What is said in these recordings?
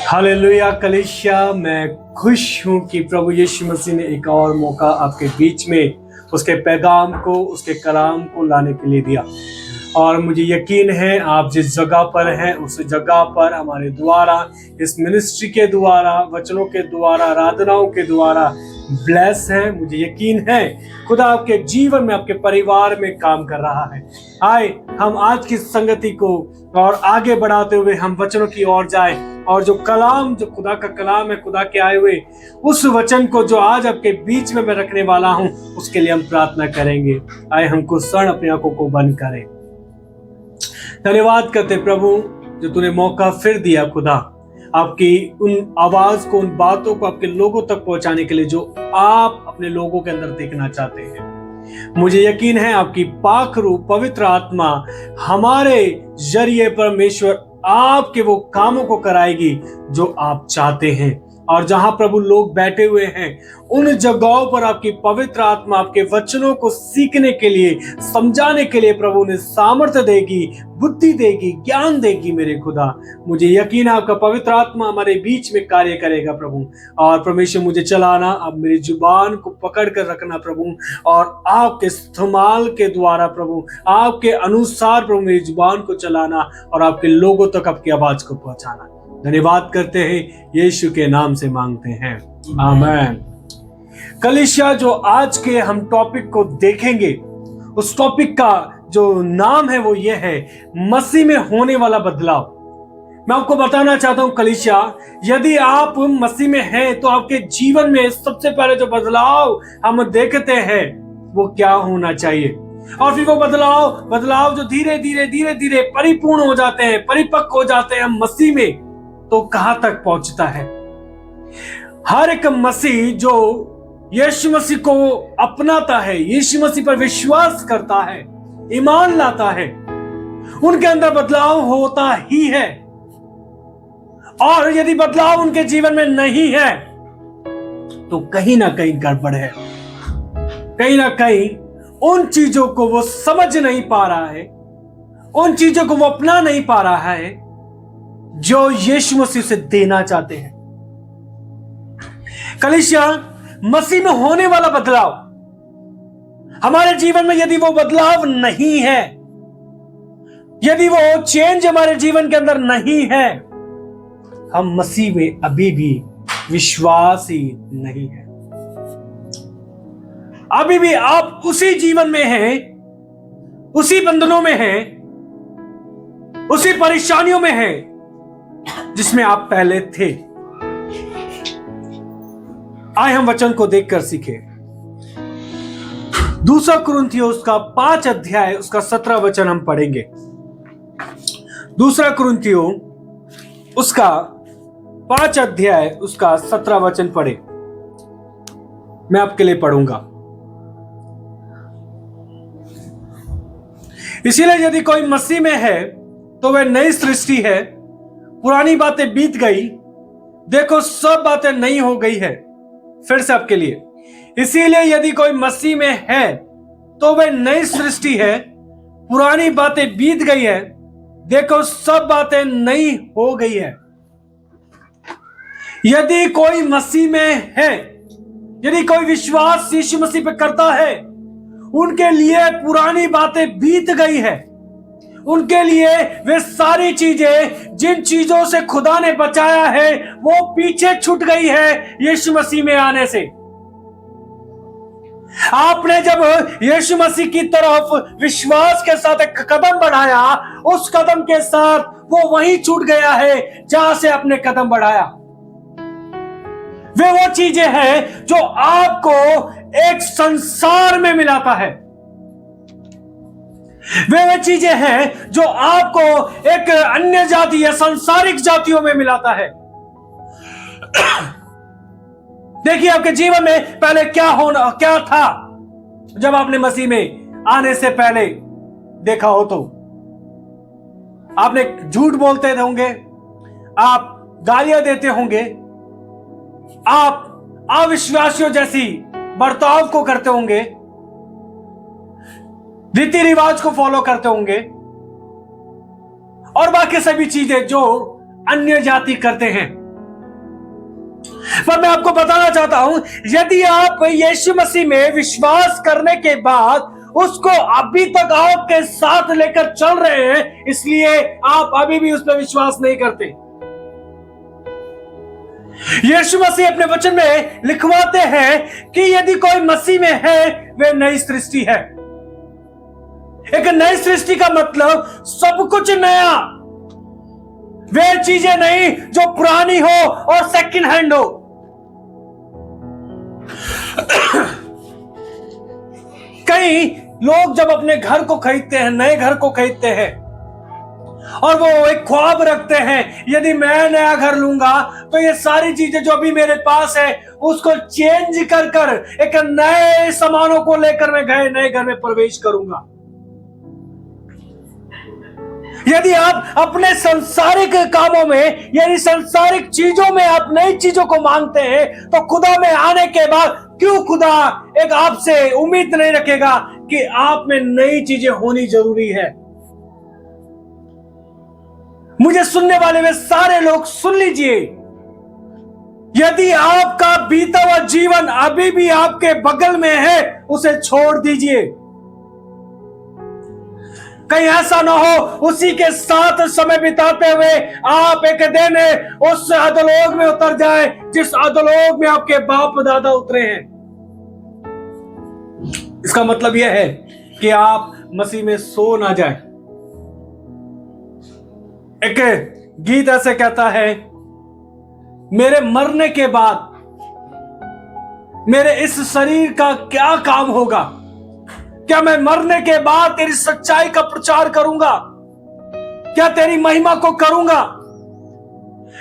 Hallelujah कलीसिया, मैं खुश हूं कि प्रभु यीशु मसीह ने एक और मौका आपके बीच में उसके पैगाम को, उसके कलाम को लाने के लिए दिया। और मुझे यकीन है आप जिस जगह पर हैं उस जगह पर हमारे द्वारा, इस मिनिस्ट्री के द्वारा, वचनों के द्वारा, आराधनाओं के द्वारा ब्लेस हैं। मुझे यकीन है खुदा आपके जीवन में, आपके परिवार में काम कर रहा है। आए हम आज की संगति को और आगे बढ़ाते हुए हम वचनों की ओर जाएं, और जो कलाम, जो खुदा का कलाम है, खुदा के आए हुए उस वचन को जो आज आपके बीच में मैं रखने वाला हूं, उसके लिए हम प्रार्थना करेंगे। आए हम कुछ क्षण अपनी आंखों को बंद करें। धन्यवाद करते प्रभु जो तूने मौका फिर दिया खुदा, आपकी उन आवाज को, उन बातों को आपके लोगों तक पहुंचाने के लिए जो आप अपने लोगों के अंदर देखना चाहते हैं। मुझे यकीन है आपकी पाक रूह पवित्र आत्मा हमारे जरिए परमेश्वर आपके वो कामों को कराएगी जो आप चाहते हैं। और जहां प्रभु लोग बैठे हुए हैं उन जगहों पर आपकी पवित्र आत्मा आपके वचनों को सीखने के लिए, समझाने के लिए प्रभु ने सामर्थ्य देगी, बुद्धि देगी, ज्ञान देगी। मेरे खुदा, मुझे यकीन है आपका पवित्र आत्मा हमारे बीच में कार्य करेगा प्रभु। और परमेश्वर मुझे चलाना, अब मेरी जुबान को पकड़ कर रखना प्रभु, और आपके इस्तेमाल के द्वारा प्रभु, आपके अनुसार प्रभु मेरी जुबान को चलाना और आपके लोगों तक आपकी आवाज को पहुंचाना। धन्यवाद करते हैं, यीशु के नाम से मांगते हैं, आमीन। कलीसिया, जो आज के हम टॉपिक को देखेंगे, उस टॉपिक का जो नाम है वो ये है मसीह में होने वाला बदलाव। मैं आपको बताना चाहता हूं कलीसिया, यदि आप मसीह में हैं तो आपके जीवन में सबसे पहले जो बदलाव हम देखते हैं वो क्या होना चाहिए, और फिर वो बदलाव जो धीरे धीरे परिपूर्ण हो जाते हैं, परिपक्व हो जाते हैं मसीह में, तो कहां तक पहुंचता है। हर एक मसीह जो यीशु मसीह को अपनाता है, यीशु मसीह पर विश्वास करता है, ईमान लाता है, उनके अंदर बदलाव होता ही है। और यदि बदलाव उनके जीवन में नहीं है तो कहीं ना कहीं गड़बड़ है, कहीं ना कहीं उन चीजों को वो समझ नहीं पा रहा है, उन चीजों को वो अपना नहीं पा रहा है जो यीशु मसीह से देना चाहते हैं। कलीसिया, मसीह में होने वाला बदलाव, हमारे जीवन में यदि वो बदलाव नहीं है, यदि वो चेंज हमारे जीवन के अंदर नहीं है, हम मसीह में अभी भी विश्वासी नहीं है। अभी भी आप उसी जीवन में हैं, उसी बंधनों में हैं, उसी परेशानियों में हैं जिसमें आप पहले थे। आए हम वचन को देखकर सीखे। दूसरा कुरिन्थियों उसका 5 अध्याय उसका 17 वचन हम पढ़ेंगे। दूसरा कुरिन्थियों उसका 5 अध्याय उसका 17 वचन पढ़े। मैं आपके लिए पढ़ूंगा। इसीलिए यदि कोई मसीह में है तो वह नई सृष्टि है, पुरानी बातें बीत गई, देखो सब बातें नई हो गई है। फिर से आपके लिए, इसीलिए यदि कोई मसीह में है तो वह नई सृष्टि है, पुरानी बातें बीत गई है, देखो सब बातें नई हो गई है। यदि कोई मसीह में है, यदि कोई विश्वास यीशु मसीह पे करता है, उनके लिए पुरानी बातें बीत गई है। उनके लिए वे सारी चीजें, जिन चीजों से खुदा ने बचाया है, वो पीछे छूट गई है यीशु मसीह में आने से। आपने जब यीशु मसीह की तरफ विश्वास के साथ एक कदम बढ़ाया, उस कदम के साथ वो वहीं छूट गया है जहां से आपने कदम बढ़ाया। वे वो चीजें हैं जो आपको एक संसार में मिलाता है। वे चीजें हैं जो आपको एक अन्य जाति या सांसारिक जातियों में मिलाता है। देखिए, आपके जीवन में पहले क्या था जब आपने मसीह में आने से पहले देखा हो तो आपने झूठ बोलते होंगे, आप गालियां देते होंगे, आप अविश्वासियों जैसी बर्ताव को करते होंगे, रीति रिवाज को फॉलो करते होंगे, और बाकी सभी चीजें जो अन्य जाति करते हैं। पर मैं आपको बताना चाहता हूं, यदि आप यीशु मसीह में विश्वास करने के बाद उसको अभी तक आपके साथ लेकर चल रहे हैं, इसलिए आप अभी भी उस पर विश्वास नहीं करते। यीशु मसीह अपने वचन में लिखवाते हैं कि यदि कोई मसीह में है, वे नई सृष्टि है। एक नई सृष्टि का मतलब सब कुछ नया, वे चीजें नहीं जो पुरानी हो और सेकंड हैंड हो। कई लोग जब अपने घर को खरीदते हैं, नए घर को खरीदते हैं, और वो एक ख्वाब रखते हैं, यदि मैं नया घर लूंगा तो ये सारी चीजें जो अभी मेरे पास है उसको चेंज कर कर एक नए सामानों को लेकर मैं नए घर में प्रवेश करूंगा। यदि आप अपने सांसारिक कामों में, यानी सांसारिक चीजों में आप नई चीजों को मांगते हैं, तो खुदा में आने के बाद क्यों खुदा एक आपसे उम्मीद नहीं रखेगा कि आप में नई चीजें होनी जरूरी है। मुझे सुनने वाले वे सारे लोग सुन लीजिए, यदि आपका बीता हुआ जीवन अभी भी आपके बगल में है, उसे छोड़ दीजिए। कहीं ऐसा ना हो उसी के साथ समय बिताते हुए आप एक दिन उस अधोलोक में उतर जाए जिस अधोलोक में आपके बाप दादा उतरे हैं। इसका मतलब यह है कि आप मसीह में सो ना जाए। एक गीत ऐसे कहता है, मेरे मरने के बाद मेरे इस शरीर का क्या काम होगा? क्या मैं मरने के बाद तेरी सच्चाई का प्रचार करूंगा? क्या तेरी महिमा को करूंगा?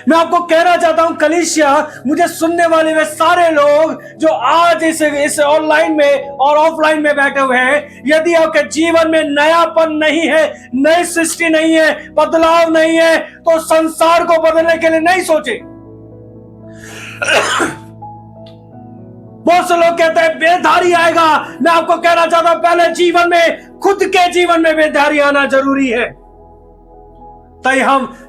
मैं आपको कहना चाहता हूं कलीसिया, मुझे सुनने वाले वे सारे लोग जो आज इस ऑनलाइन में और ऑफलाइन में बैठे हुए हैं, यदि आपके जीवन में नयापन नहीं है, नई सृष्टि नहीं है, बदलाव नहीं है, तो संसार को बदलने के लिए नहीं सोचे। बहुत से लोग कहते हैं बेदारी आएगा। मैं आपको कहना चाहता हूं, पहले जीवन में, खुद के जीवन में बेदारी आना जरूरी है,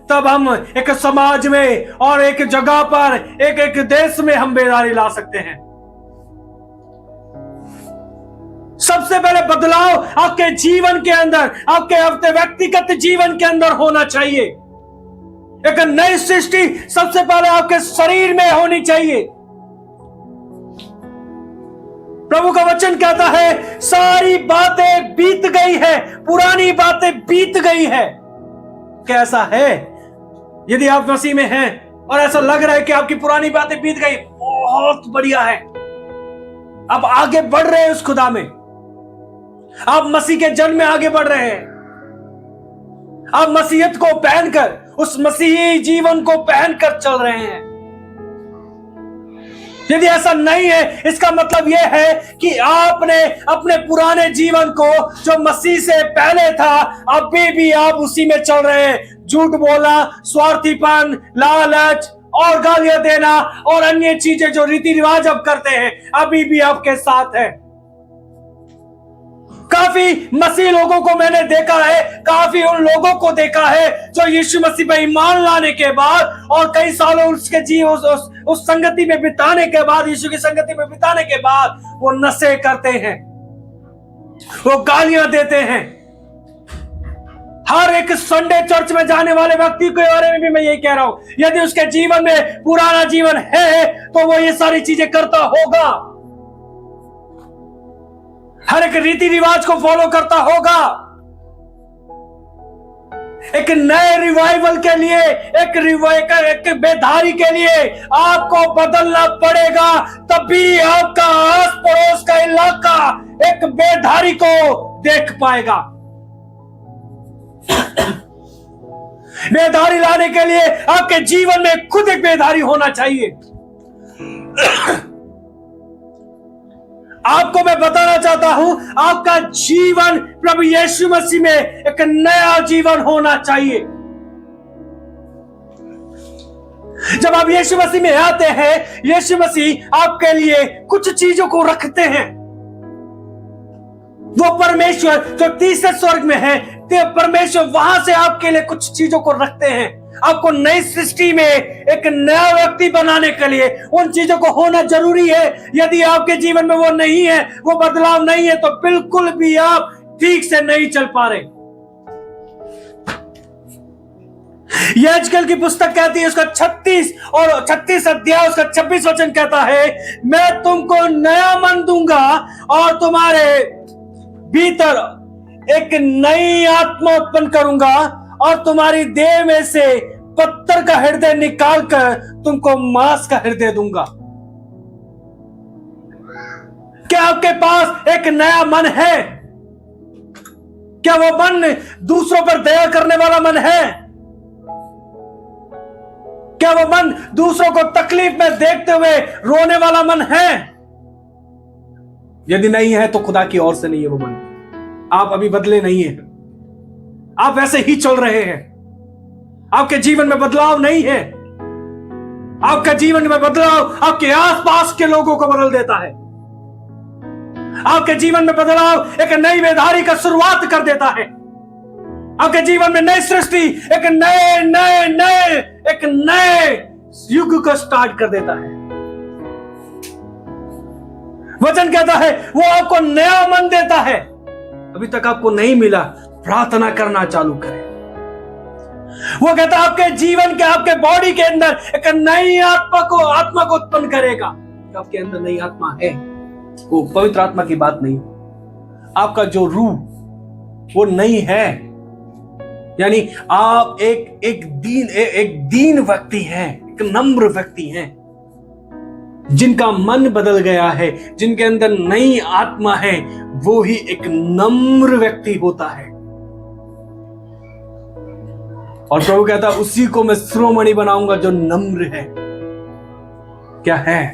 तब हम एक समाज में और एक जगह पर, एक देश में हम बेदारी ला सकते हैं। सबसे पहले बदलाव आपके जीवन के अंदर, आपके व्यक्तिगत जीवन के अंदर होना चाहिए। एक नई सृष्टि सबसे पहले आपके शरीर में होनी चाहिए। प्रभु का वचन कहता है, सारी बातें बीत गई है, पुरानी बातें बीत गई है। कैसा है यदि आप मसीह में हैं और ऐसा लग रहा है कि आपकी पुरानी बातें बीत गई, बहुत बढ़िया है। आप आगे बढ़ रहे हैं उस खुदा में, आप मसीह के जन्म में आगे बढ़ रहे हैं। आप मसीहत को पहनकर, उस मसीही जीवन को पहनकर चल रहे हैं। यदि ऐसा नहीं है, इसका मतलब यह है कि आपने अपने पुराने जीवन को जो मसीह से पहले था, अभी भी आप उसी में चल रहे हैं। झूठ बोलना, स्वार्थीपन, लालच और गालियां देना और अन्य चीजें जो रीति रिवाज अब करते हैं, अभी भी आपके साथ है। काफी मसीह लोगों को मैंने देखा है, काफी उन लोगों को देखा है जो यीशु मसीह पर ईमान लाने के बाद और कई सालों उसके उस संगति में बिताने के बाद, यीशु की संगति में बिताने के बाद, वो नशे करते हैं, वो गालियां देते हैं। हर एक संडे चर्च में जाने वाले व्यक्ति के बारे में भी मैं यही कह रहा हूं, यदि उसके जीवन में पुराना जीवन है तो वो ये सारी चीजें करता होगा, हर एक रीति रिवाज को फॉलो करता होगा। एक नए रिवाइवल के लिए, एक बेदारी के लिए आपको बदलना पड़ेगा, तभी आपका आस पड़ोस का इलाका एक बेदारी को देख पाएगा। बेदारी लाने के लिए आपके जीवन में खुद एक बेदारी होना चाहिए। आपको मैं बताना चाहता हूं, आपका जीवन प्रभु यीशु मसीह में एक नया जीवन होना चाहिए। जब आप यीशु मसीह में आते हैं, यीशु मसीह आपके लिए कुछ चीजों को रखते हैं। वो परमेश्वर जो तीसरे स्वर्ग में है, परमेश्वर वहां से आपके लिए कुछ चीजों को रखते हैं। आपको नई सृष्टि में एक नया व्यक्ति बनाने के लिए उन चीजों को होना जरूरी है। यदि आपके जीवन में वो नहीं है, वो बदलाव नहीं है, तो बिल्कुल भी आप ठीक से नहीं चल पा रहे। याजकेल की पुस्तक कहती है, उसका 36 अध्याय उसका 26 वचन कहता है, मैं तुमको नया मन दूंगा और तुम्हारे भीतर एक नई आत्मा उत्पन्न करूंगा और तुम्हारी देह में से पत्थर का हृदय निकालकर तुमको मांस का हृदय दूंगा। क्या आपके पास एक नया मन है? क्या वो मन दूसरों पर दया करने वाला मन है? क्या वो मन दूसरों को तकलीफ में देखते हुए रोने वाला मन है? यदि नहीं है तो खुदा की ओर से नहीं है वो मन। आप अभी बदले नहीं हैं, आप वैसे ही चल रहे हैं। आपके जीवन में बदलाव नहीं है। आपका जीवन में बदलाव आपके आसपास के लोगों को बदल देता है। आपके जीवन में बदलाव एक नई बेदारी का शुरुआत कर देता है। आपके जीवन में नई सृष्टि एक नए युग को स्टार्ट कर देता है। वचन कहता है वो आपको नया मन देता है। अभी तक आपको नहीं मिला, प्रार्थना करना चालू करें। वो कहता है आपके जीवन के, आपके बॉडी के अंदर एक नई आत्मा को उत्पन्न करेगा। आपके अंदर नई आत्मा है, वो पवित्र आत्मा की बात नहीं। आपका जो रूह वो नहीं है, यानी आप एक दीन व्यक्ति हैं, एक नम्र व्यक्ति हैं, जिनका मन बदल गया है, जिनके अंदर नई आत्मा है, वो ही एक नम्र व्यक्ति होता है। और प्रभु कहता है उसी को मैं शिरोमणि बनाऊंगा जो नम्र है। क्या है?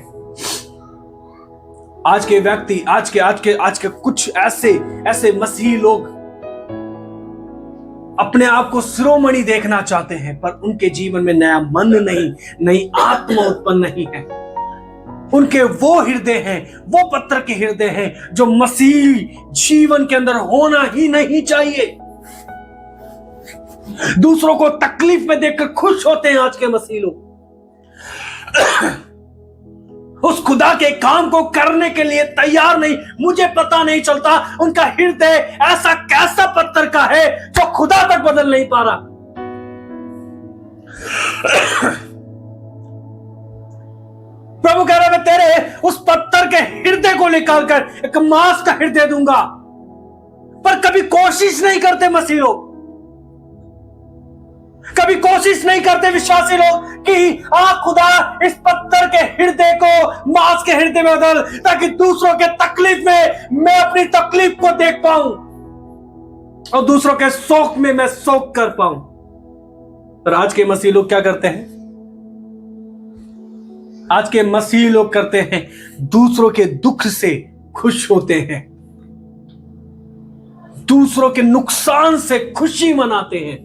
आज के व्यक्ति, आज के कुछ ऐसे मसीही लोग अपने आप को शिरोमणि देखना चाहते हैं, पर उनके जीवन में नया मन नहीं, नई आत्मा उत्पन्न नहीं है। उनके वो हृदय हैं, वो पत्थर के हृदय हैं जो मसीह जीवन के अंदर होना ही नहीं चाहिए। दूसरों को तकलीफ में देखकर खुश होते हैं आज के मसीह लोग। उस खुदा के काम को करने के लिए तैयार नहीं। मुझे पता नहीं चलता उनका हृदय ऐसा कैसा पत्थर का है जो खुदा तक बदल नहीं पा रहा। प्रभु कह रहा है मैं तेरे उस पत्थर के हृदय को निकालकर एक मांस का हृदय दूंगा। पर कभी कोशिश नहीं करते मसीह लोग, कभी कोशिश नहीं करते विश्वासी लोग कि खुदा इस पत्थर के हृदय को मांस के हृदय में बदल, ताकि दूसरों के तकलीफ में मैं अपनी तकलीफ को देख पाऊं और दूसरों के शोक में मैं शोक कर पाऊं। पर आज के मसीह लोग क्या करते हैं? आज के मसीह लोग करते हैं दूसरों के दुख से खुश होते हैं, दूसरों के नुकसान से खुशी मनाते हैं,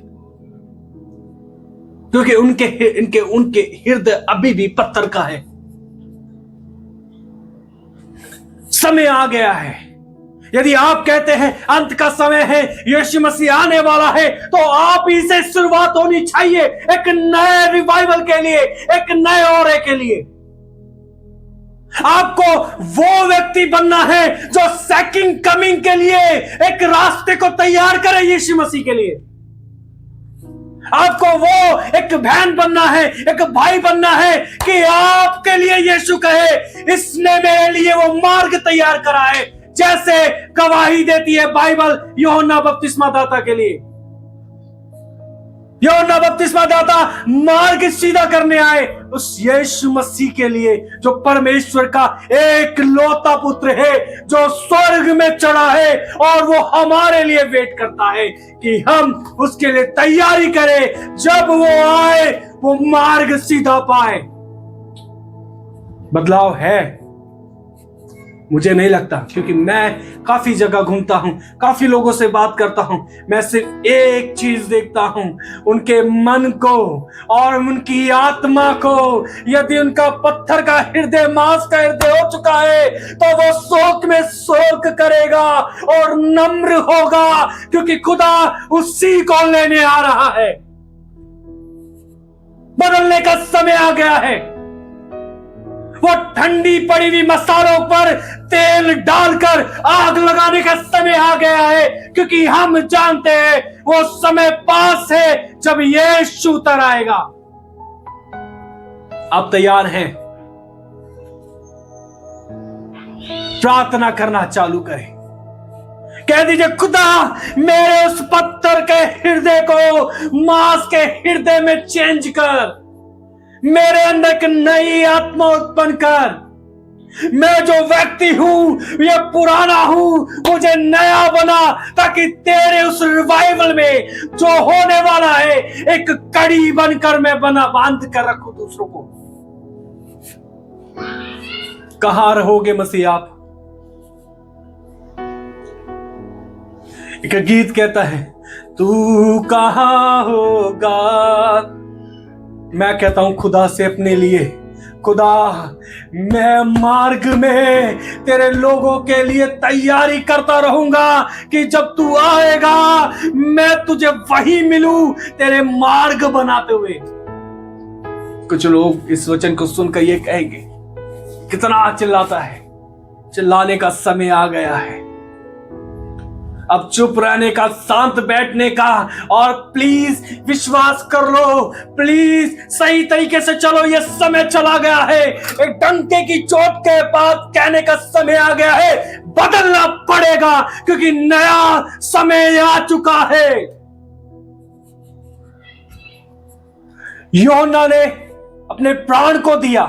क्योंकि उनके हृदय अभी भी पत्थर का है। समय आ गया है। यदि आप कहते हैं अंत का समय है, यीशु मसीह आने वाला है, तो आप ही से शुरुआत होनी चाहिए एक नए रिवाइवल के लिए, एक नए ओरे के लिए। आपको वो व्यक्ति बनना है जो सेकंड कमिंग के लिए एक रास्ते को तैयार करे यीशु मसीह के लिए। आपको वो एक बहन बनना है, एक भाई बनना है कि आपके लिए यीशु कहे इसने मेरे लिए वो मार्ग तैयार करा है, जैसे गवाही देती है बाइबल यूहन्ना बपतिस्मा दाता के लिए। यूहन्ना बपतिस्मा दाता मार्ग सीधा करने आए उस यीशु मसीह के लिए, जो परमेश्वर का एक लौता पुत्र है, जो स्वर्ग में चढ़ा है और वो हमारे लिए वेट करता है कि हम उसके लिए तैयारी करें। जब वो आए वो मार्ग सीधा पाए। बदलाव है? मुझे नहीं लगता, क्योंकि मैं काफी जगह घूमता हूं, काफी लोगों से बात करता हूं। मैं सिर्फ एक चीज देखता हूं, उनके मन को और उनकी आत्मा को। यदि उनका पत्थर का हृदय मांस का हृदय हो चुका है, तो वो शोक में शोक करेगा और नम्र होगा, क्योंकि खुदा उसी को लेने आ रहा है। बदलने का समय आ गया है। वो ठंडी पड़ी हुई मसालों पर तेल डालकर आग लगाने का समय आ गया है, क्योंकि हम जानते हैं वो समय पास है जब यीशु उतर आएगा। आप तैयार हैं? प्रार्थना करना चालू करें। कह दीजिए, खुदा मेरे उस पत्थर के हृदय को मांस के हृदय में चेंज कर, मेरे अंदर एक नई आत्मा उत्पन्न कर। मैं जो व्यक्ति हूं ये पुराना हूं, मुझे नया बना, ताकि तेरे उस रिवाइवल में जो होने वाला है एक कड़ी बनकर मैं बांध कर रखूं दूसरों को। कहां रहोगे मसीह आप? एक गीत कहता है, तू कहां होगा। मैं कहता हूं खुदा से अपने लिए, खुदा मैं मार्ग में तेरे लोगों के लिए तैयारी करता रहूंगा कि जब तू आएगा मैं तुझे वही मिलूं, तेरे मार्ग बनाते हुए। कुछ लोग इस वचन को सुनकर ये कहेंगे, कितना चिल्लाता है। चिल्लाने का समय आ गया है। अब चुप रहने का, शांत बैठने का, और प्लीज विश्वास कर लो, प्लीज सही तरीके से चलो। यह समय चला गया है। एक डंके की चोट के बाद कहने का समय आ गया है, बदलना पड़ेगा, क्योंकि नया समय आ चुका है। यूहन्ना ने अपने प्राण को दिया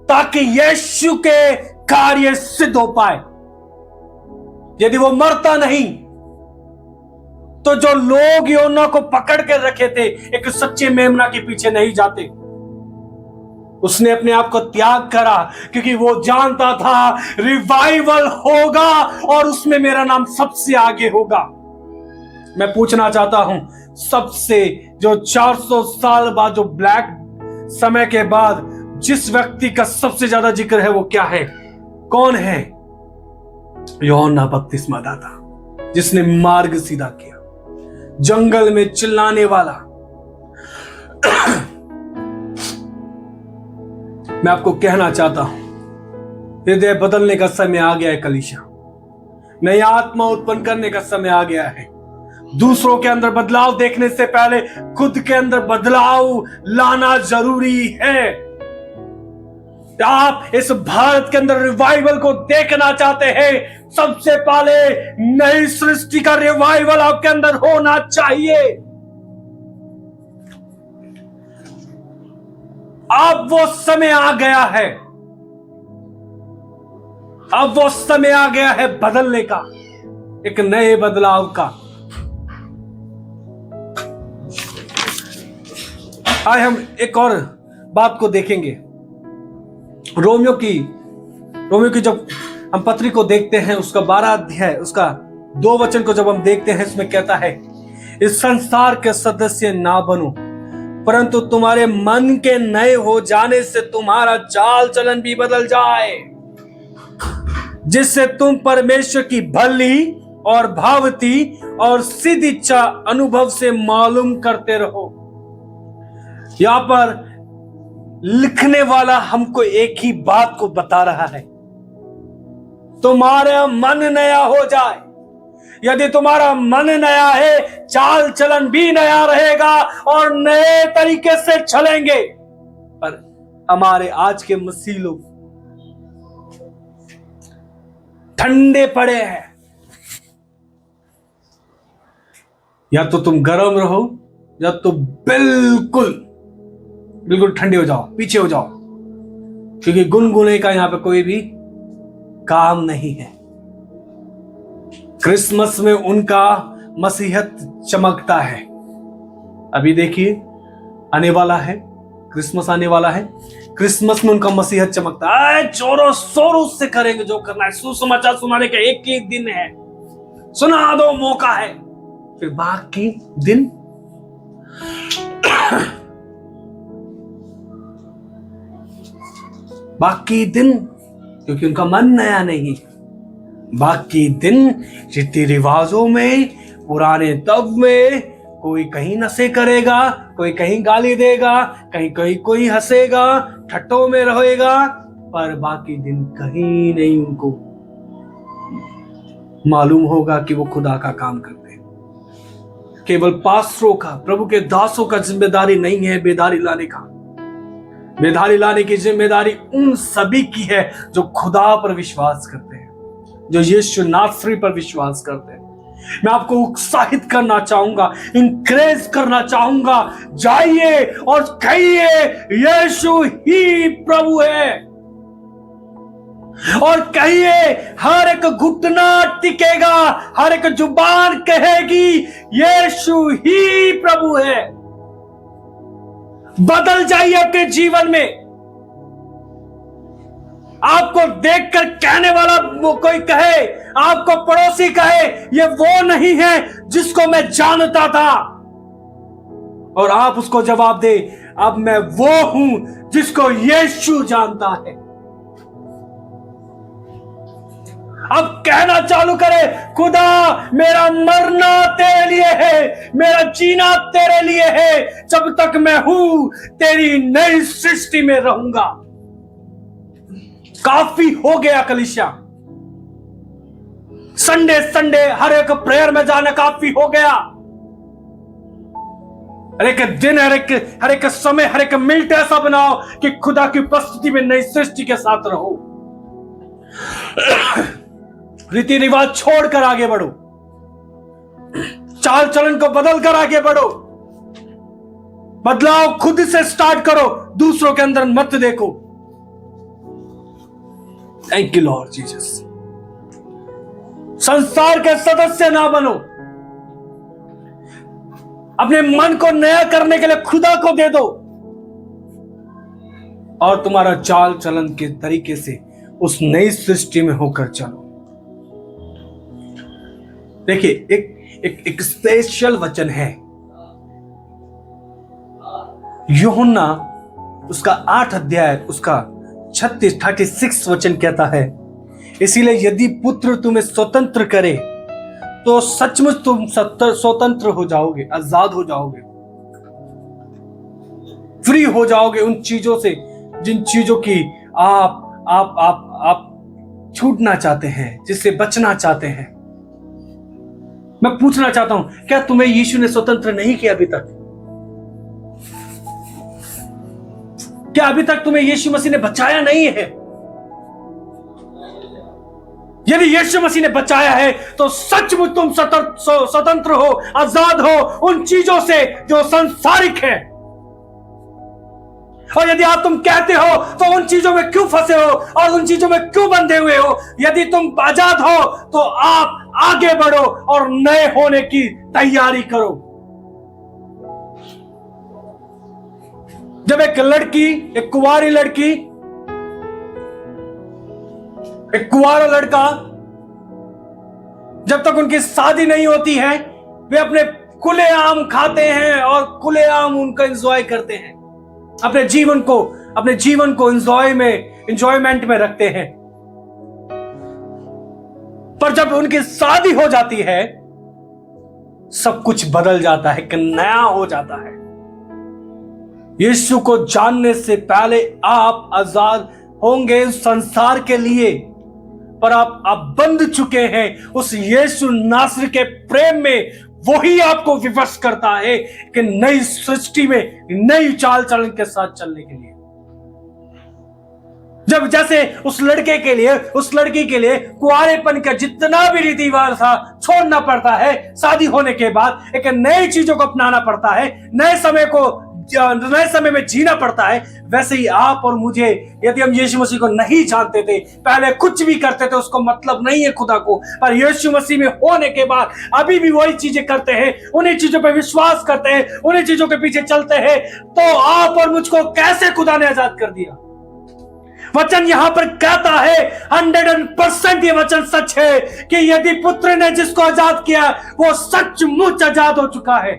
ताकि यीशु के कार्य सिद्ध हो पाए। यदि वो मरता नहीं तो जो लोग यूहन्ना को पकड़ के रखे थे एक सच्चे मेमना के पीछे नहीं जाते। उसने अपने आप को त्याग करा, क्योंकि वो जानता था रिवाइवल होगा और उसमें मेरा नाम सबसे आगे होगा। मैं पूछना चाहता हूं, सबसे जो 400 साल बाद, जो ब्लैक समय के बाद जिस व्यक्ति का सबसे ज्यादा जिक्र है वो क्या है? कौन है? यूहन्ना बपतिस्मादाता, जिसने मार्ग सीधा किया, जंगल में चिल्लाने वाला। मैं आपको कहना चाहता हूं, हृदय बदलने का समय आ गया है। कलीसिया, नई आत्मा उत्पन्न करने का समय आ गया है। दूसरों के अंदर बदलाव देखने से पहले खुद के अंदर बदलाव लाना जरूरी है। आप इस भारत के अंदर रिवाइवल को देखना चाहते हैं, सबसे पहले नई सृष्टि का रिवाइवल आपके अंदर होना चाहिए। अब वो समय आ गया है, अब वो समय आ गया है बदलने का, एक नए बदलाव का। आज हम एक और बात को देखेंगे। रोमियो की जब हम पत्री को देखते हैं, उसका 12 अध्याय, उसका 2 वचन को जब हम देखते हैं, इसमें कहता है, इस संसार के सदस्य ना बनो, परंतु तुम्हारे मन के नए हो जाने से तुम्हारा चाल चलन भी बदल जाए, जिससे तुम परमेश्वर की भली और भावती और सिद्ध इच्छा अनुभव से मालूम करते रहो। यहां पर लिखने वाला हमको एक ही बात को बता रहा है, तुम्हारा मन नया हो जाए। यदि तुम्हारा मन नया है, चाल चलन भी नया रहेगा और नए तरीके से चलेंगे। पर हमारे आज के मसीह लोग ठंडे पड़े हैं। या तो तुम गर्म रहो, या तो बिल्कुल ठंडे हो जाओ, पीछे हो जाओ, क्योंकि गुनगुने का यहां पे कोई भी काम नहीं है। क्रिसमस में उनका मसीहत चमकता है। अभी देखिए, आने वाला है क्रिसमस, आने वाला है। क्रिसमस में उनका मसीहत चमकता है। जोरों शोरों से करेंगे जो करना है। सुसमाचार सुनाने का एक ही दिन है, सुना दो, मौका है। फिर बाकी दिन क्योंकि उनका मन नया नहीं, बाकी दिन रीति रिवाजों में, पुराने तब में, कोई कहीं नशे करेगा, कोई कहीं गाली देगा, कहीं कहीं कोई हंसेगा, ठट्टों में रहेगा, पर बाकी दिन कहीं नहीं उनको मालूम होगा कि वो खुदा का काम करते हैं। केवल पास्टरों का, प्रभु के दासों का जिम्मेदारी नहीं है बेदारी लाने का। बेदारी लाने की जिम्मेदारी उन सभी की है जो खुदा पर विश्वास करते हैं, जो यीशु नासरी पर विश्वास करते हैं। मैं आपको उत्साहित करना चाहूंगा, इंकरेज करना चाहूंगा, जाइए और कहिए यीशु ही प्रभु है, और कहिए हर एक घुटना टिकेगा, हर एक जुबान कहेगी यीशु ही प्रभु है। बदल जाइए अपने जीवन में। आपको देखकर कहने वाला वो कोई कहे, आपको पड़ोसी कहे ये वो नहीं है जिसको मैं जानता था, और आप उसको जवाब दे अब मैं वो हूं जिसको यीशु जानता है। अब कहना चालू करे, खुदा मेरा मरना तेरे लिए है, मेरा जीना तेरे लिए है, जब तक मैं हूं तेरी नई सृष्टि में रहूंगा। काफी हो गया कलीसिया, संडे संडे हर एक प्रेयर में जाना काफी हो गया। हर एक दिन, हर एक समय, हर एक मिनट ऐसा बनाओ कि खुदा की उपस्थिति में नई सृष्टि के साथ रहो। रीति रिवाज छोड़कर आगे बढ़ो, चाल चलन को बदल कर आगे बढ़ो। बदलाव खुद से स्टार्ट करो, दूसरों के अंदर मत देखो। Thank you Lord Jesus. संसार के सदस्य ना बनो, अपने मन को नया करने के लिए खुदा को दे दो, और तुम्हारा चाल चलन के तरीके से उस नई सृष्टि में होकर चलो। देखिए एक स्पेशल वचन है, यूहन्ना उसका 8 अध्याय उसका 36 वचन कहता है, इसीलिए यदि पुत्र तुम्हें स्वतंत्र करे तो सचमुच तुम स्वतंत्र हो जाओगे, आजाद हो जाओगे, फ्री हो जाओगे उन चीजों से जिन चीजों की आप छूटना चाहते हैं, जिससे बचना चाहते हैं। मैं पूछना चाहता हूं, क्या तुम्हें यीशु ने स्वतंत्र नहीं किया अभी तक? क्या अभी तक तुम्हें यीशु मसीह ने बचाया नहीं है? यदि यीशु मसीह ने बचाया है तो सचमुच तुम स्वतंत्र हो, आजाद हो उन चीजों से जो सांसारिक है। और यदि तुम कहते हो तो उन चीजों में क्यों फंसे हो और उन चीजों में क्यों बंधे हुए हो? यदि तुम आजाद हो तो आप आगे बढ़ो और नए होने की तैयारी करो। जब एक लड़की, एक कुंवारी लड़की, एक कुंवारा लड़का, जब तक उनकी शादी नहीं होती है, वे अपने खुलेआम खाते हैं और खुलेआम उनका एंजॉय करते हैं, अपने जीवन को एंजॉयमेंट में रखते हैं। पर जब उनकी शादी हो जाती है, सब कुछ बदल जाता है, कि नया हो जाता है। यीशु को जानने से पहले आप आजाद होंगे संसार के लिए, पर आप बंध चुके हैं उस यीशु नासरी के प्रेम में। वही आपको विवश करता है कि नई सृष्टि में नई चाल चलन के साथ चलने के लिए। जब जैसे उस लड़के के लिए, उस लड़की के लिए कुंवारेपन का जितना भी रीति रिवाज था छोड़ना पड़ता है, शादी होने के बाद एक नई चीजों को अपनाना पड़ता है, नए समय में जीना पड़ता है। वैसे ही आप और मुझे, यदि हम यीशु मसीह को नहीं जानते थे, पहले कुछ भी करते थे, उसको मतलब नहीं है खुदा को, पर यीशु मसीह में होने के बाद अभी भी वही चीजें करते हैं, उन्हीं चीजों पे विश्वास करते हैं, उन्हीं चीजों के पीछे चलते हैं, तो आप और मुझको कैसे खुदा ने आजाद कर दिया? वचन यहां पर कहता है 100% ये वचन सच है कि यदि पुत्र ने जिसको आजाद किया वो सचमुच आजाद हो चुका है,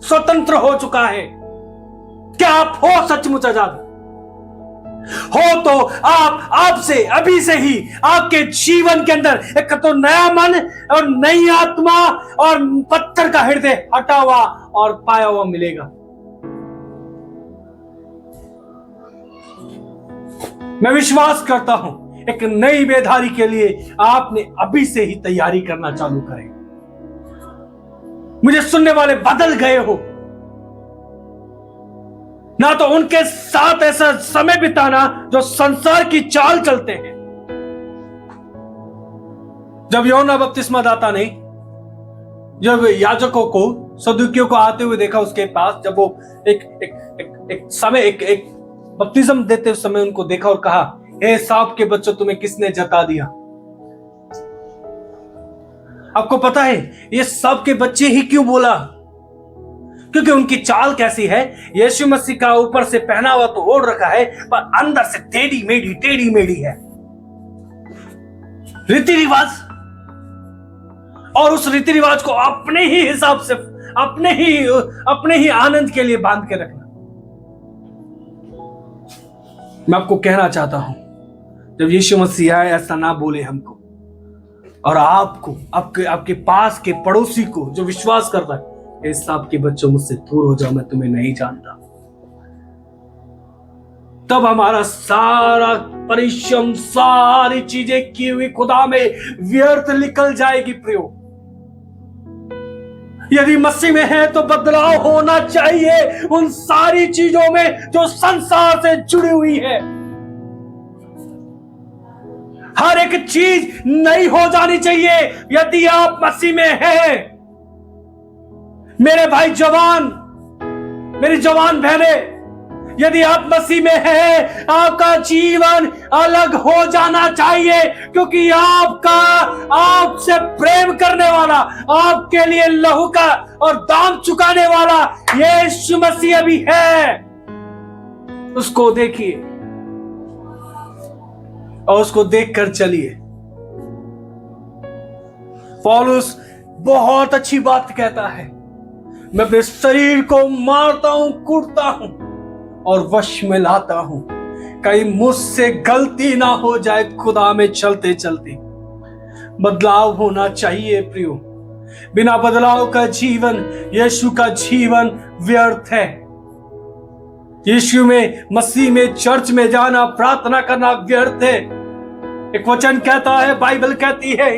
स्वतंत्र हो चुका है। क्या आप हो सचमुच आजाद? हो तो आपसे अभी से ही आपके जीवन के अंदर एक तो नया मन और नई आत्मा और पत्थर का हृदय हटा हुआ और पाया हुआ मिलेगा। मैं विश्वास करता हूं एक नई बेदारी के लिए आपने अभी से ही तैयारी करना चालू करें। मुझे सुनने वाले बदल गए हो ना, तो उनके साथ ऐसा समय बिताना जो संसार की चाल चलते हैं। जब यूहन्ना बपतिस्मादाता ने जब याजकों को सदूकियों को आते हुए देखा उसके पास, जब वो एक बपतिस्म देते समय उनको देखा और कहा, हे सांप के बच्चों, तुम्हें किसने जता दिया? आपको पता है ये सांप के बच्चे ही क्यों बोला? क्योंकि उनकी चाल कैसी है, यीशु मसीह का ऊपर से पहना हुआ तो ओढ़ रखा है, पर अंदर से टेढ़ी मेढ़ी है। रीति रिवाज, और उस रीति रिवाज को अपने ही हिसाब से, अपने ही आनंद के लिए बांध के रखना। मैं आपको कहना चाहता हूं, जब यीशु मसीह आए ऐसा ना बोले हमको और आपको, आपके पास के पड़ोसी को जो विश्वास करता है, इस सांप के बच्चों मुझसे दूर हो जाओ, मैं तुम्हें नहीं जानता। तब हमारा सारा परिश्रम, सारी चीजें की हुई खुदा में व्यर्थ निकल जाएगी। प्रियो, यदि मसीह में है तो बदलाव होना चाहिए उन सारी चीजों में जो संसार से जुड़ी हुई है। हर एक चीज नई हो जानी चाहिए यदि आप मसीह में हैं। मेरे भाई जवान, मेरी जवान बहने, यदि आप मसीह में हैं, आपका जीवन अलग हो जाना चाहिए, क्योंकि आपसे प्रेम करने वाला, आपके लिए लहू का और दाम चुकाने वाला यीशु मसीह अभी है। उसको देखिए और उसको देखकर चलिए। पौलुस बहुत अच्छी बात कहता है, मैं अपने शरीर को मारता हूं, कूटता हूं और वश में लाता हूं, कहीं मुझसे गलती ना हो जाए खुदा में चलते चलते। बदलाव होना चाहिए प्रियो। बिना बदलाव का जीवन, यीशु का जीवन व्यर्थ है। यीशु में, मसीह में, चर्च में जाना, प्रार्थना करना व्यर्थ है। एक वचन कहता है, बाइबल कहती है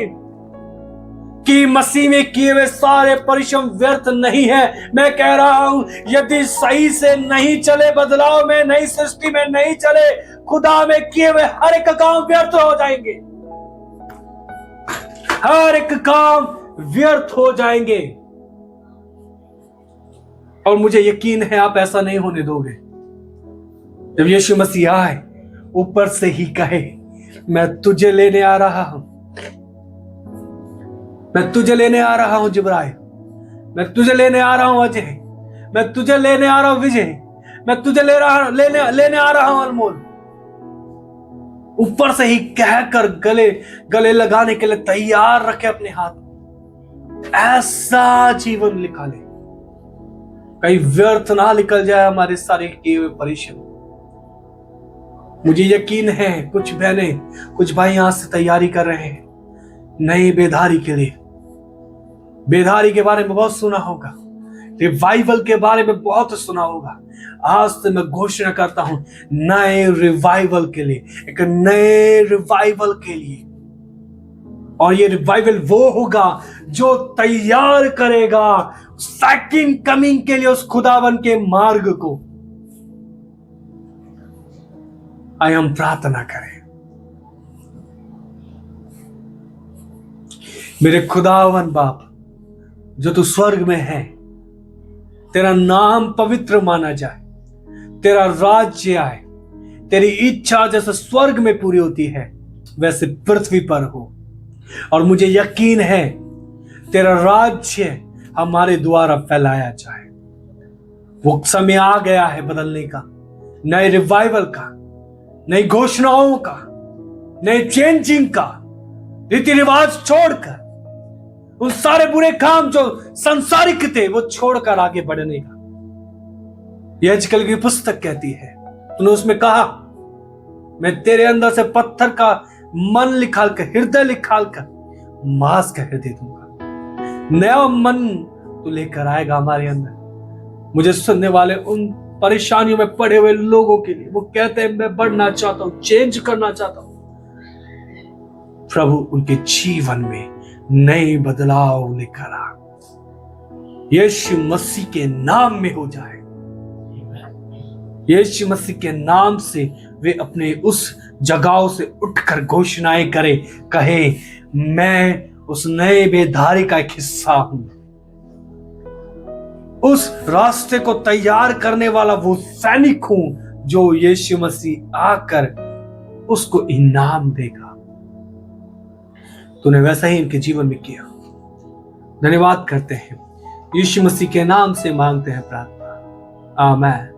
कि मसीह में किए हुए सारे परिश्रम व्यर्थ नहीं है। मैं कह रहा हूं, यदि सही से नहीं चले, बदलाव में, नई सृष्टि में नहीं चले, खुदा में किए हुए हर एक काम व्यर्थ हो जाएंगे। हर एक काम व्यर्थ हो जाएंगे। और मुझे यकीन है आप ऐसा नहीं होने दोगे। जब यीशु मसीह आए, ऊपर से ही कहे, मैं तुझे लेने आ रहा हूं, मैं तुझे लेने आ रहा हूं जिब्राइल, मैं तुझे लेने आ रहा हूं अजय, मैं तुझे लेने आ रहा हूं विजय, मैं तुझे लेने आ रहा हूं अनमोल। ऊपर से ही कहकर गले लगाने के लिए तैयार रखे अपने हाथ। ऐसा जीवन लिखा ले, कहीं व्यर्थ ना निकल जाए हमारे सारे किए हुए परिश्रम। मुझे यकीन है कुछ बहनें, कुछ भाई यहां से तैयारी कर रहे हैं नई बेदारी के लिए। बेदारी के बारे में बहुत सुना होगा, रिवाइवल के बारे में बहुत सुना होगा। आज से मैं घोषणा करता हूं नए रिवाइवल के लिए, एक नए रिवाइवल के लिए। और ये रिवाइवल वो होगा जो तैयार करेगा सेकंड कमिंग के लिए उस खुदावन के मार्ग को। आइए हम प्रार्थना करें। मेरे खुदावन बाप, जो तू स्वर्ग में है, तेरा नाम पवित्र माना जाए, तेरा राज्य आए, तेरी इच्छा जैसे स्वर्ग में पूरी होती है वैसे पृथ्वी पर हो। और मुझे यकीन है तेरा राज्य हमारे द्वारा फैलाया जाए। वो समय आ गया है बदलने का, नए रिवाइवल का, नई घोषणाओं का, नए चेंजिंग का, रीति रिवाज छोड़कर, उन सारे बुरे काम जो संसारिक थे वो छोड़कर आगे बढ़ने का। यह आजकल की पुस्तक कहती है, तूने उसमें कहा, मैं तेरे अंदर से पत्थर का मन निकाल कर, हृदय निकाल कर मांस का हृदय दूंगा। नया मन तू लेकर आएगा हमारे अंदर। मुझे सुनने वाले उन परेशानियों में पड़े हुए लोगों के लिए, वो कहते हैं मैं बढ़ना चाहता हूं, चेंज करना चाहता हूं, प्रभु उनके जीवन में नए बदलाव लेकर आ, यीशु मसीह के नाम में हो जाए। यीशु मसीह के नाम से वे अपने उस जगहों से उठकर घोषणाएं करें, कहे मैं उस नए बेधारी का एक हिस्सा हूं, उस रास्ते को तैयार करने वाला वो सैनिक हूं जो यीशु मसीह आकर उसको इनाम देगा। तूने वैसा ही इनके जीवन में किया। धन्यवाद करते हैं, यीशु मसीह के नाम से मांगते हैं प्रार्थना, आमीन।